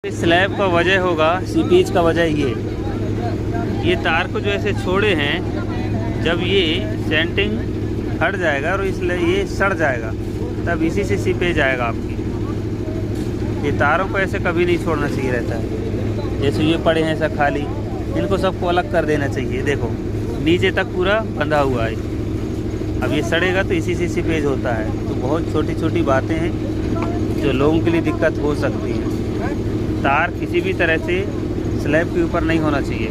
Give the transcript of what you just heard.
इस स्लैब का वजह होगा, सीपेज का वजह ये तार को जो ऐसे छोड़े हैं, जब ये सेंटिंग हट जाएगा और इसलिए ये सड़ जाएगा, तब इसी से सीपेज आएगा आपकी। ये तारों को ऐसे कभी नहीं छोड़ना चाहिए रहता है। जैसे ये पड़े हैं ऐसा खाली, इनको सबको अलग कर देना चाहिए। देखो नीचे तक पूरा बंधा हुआ है, अब ये सड़ेगा तो इसी से सीपेज होता है। तो बहुत छोटी छोटी बातें हैं जो लोगों के लिए दिक्कत हो सकती है। तार किसी भी तरह से स्लैब के ऊपर नहीं होना चाहिए।